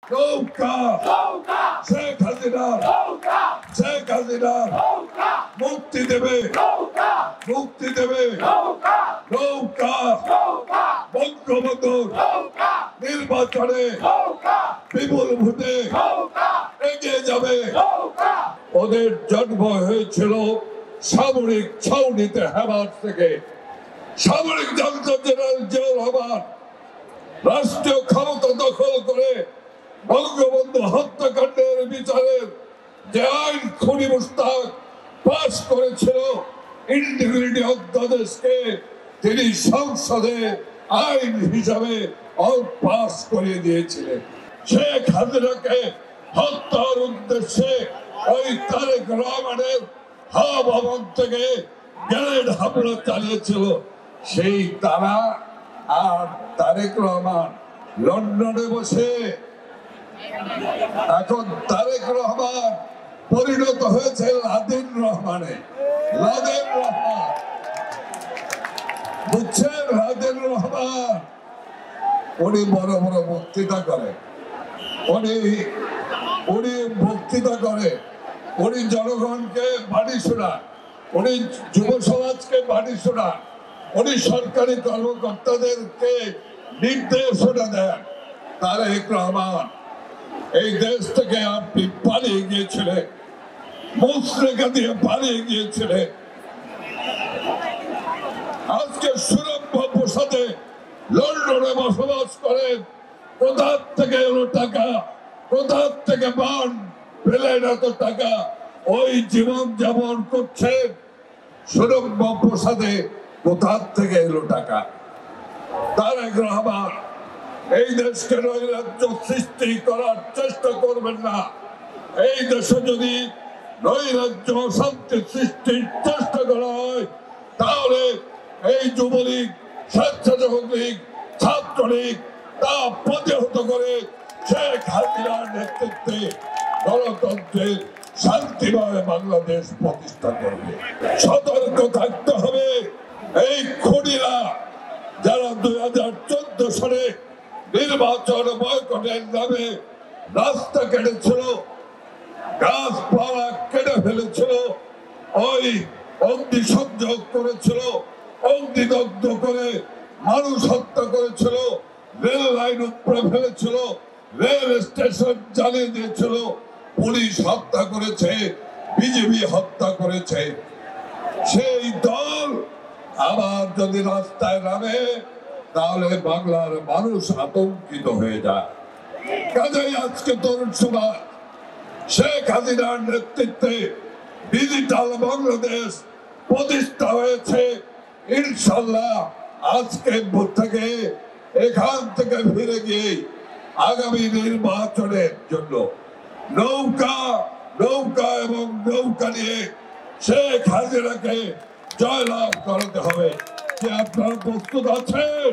নৌকা শেখ হাসিনা মুক্তি দেবে নৌকা বঙ্গবন্ধুর নির্বাচনে বিপুল ভোটে এগিয়ে যাবে। ওদের জন্ম হয়েছিল সামরিক ছাউনিতে হেমার থেকে। সামরিক জান্তার জেনারেল জিয়াউর রহমান রাষ্ট্রীয় ক্ষমতা দখল করে বঙ্গবন্ধু হত্যাকাণ্ডের বিচারের যে আইন খুনি মুশতাক পাস করেছিল, ইন্টিগ্রিটি অধ্যাদেশকে তিনি সংসদে আইন হিসাবে পাস করিয়ে দিয়েছিলেন। শেখ হাসিনাকে হত্যার উদ্দেশ্যে ওই তারেক রহমানের হাওয়া ভবন থেকে গ্রেনেড হামলা চালিয়েছিল। সেই তারা আর তারেক রহমান লন্ডনে বসে, এখন তারেক রহমান পরিণত হয়েছে লাদেন রহমানে। লাদেন রহমান বুঝছেন? লাদেন রহমান উনি বড় বড় বক্তৃতা করে, উনি বক্তৃতা করে, উনি জনগণকে বাণী শোনান, উনি যুব সমাজকে বাণী শোনান, উনি সরকারি কর্মকর্তাদেরকে নির্দেশনা দেন। তারেক রহমান এই দেশ থেকে আপনি পালিয়ে গিয়েছিলেন, মুচলেখা দিয়ে পালিয়ে গিয়েছিলেন। আজকে সুরম্ভ প্রসাদে লন্ডনে বসবাস করেন। কোথার থেকে এলো টাকা? কোথার থেকে বান পেলেন এত টাকা? ওই জীবন যাপন করছেন সুরম্ভ প্রসাদে, কোথার থেকে এলো টাকা? তারেক রহমান এই দেশকে নৈরাজ্য সৃষ্টি করার চেষ্টা করবেন না। এই দেশে যদি নৈরাজ্য শান্তি সৃষ্টির চেষ্টা করা হয়, তাহলে এই যুবলীগ, স্বেচ্ছাসেবক লীগ, ছাত্রলীগ তা প্রতিহত করে শেখ হাসিনার নেতৃত্বে গণতন্ত্রের শান্তিময় বাংলাদেশ প্রতিষ্ঠা করবে। সতর্ক থাকতে হবে। এই খুনিরা যারা 2014 সালে নির্বাচন বয়কটের নামে রাস্তা কেটেছিল, গাছপালা কেটে ফেলেছিল, ওই অগ্নিসংযোগ করেছিল, অগ্নিদগ্ধ করে মানুষ হত্যা করেছিল, রেল লাইন উপড়ে ফেলেছিল, রেল স্টেশন জ্বালিয়ে দিয়েছিল, পুলিশ হত্যা করেছে, বিজেপি হত্যা করেছে। সেই দল আবার যদি রাস্তায় নামে, তাহলে বাংলার মানুষ আতঙ্কিত হয়ে যায়। কাজেই আজকে তরুণ সমাজ শেখ হাসিনার নেতৃত্বে ডিজিটাল বাংলাদেশ প্রতিষ্ঠা হয়েছে। ইনশাল্লাহ আজকে থেকে এখান থেকে ফিরে গিয়ে আগামী নির্বাচনের জন্য নৌকা এবং নৌকা নিয়ে শেখ হাসিনাকে জয়লাভ করাতে হবে। যে আপনারা প্রস্তুত আছেন?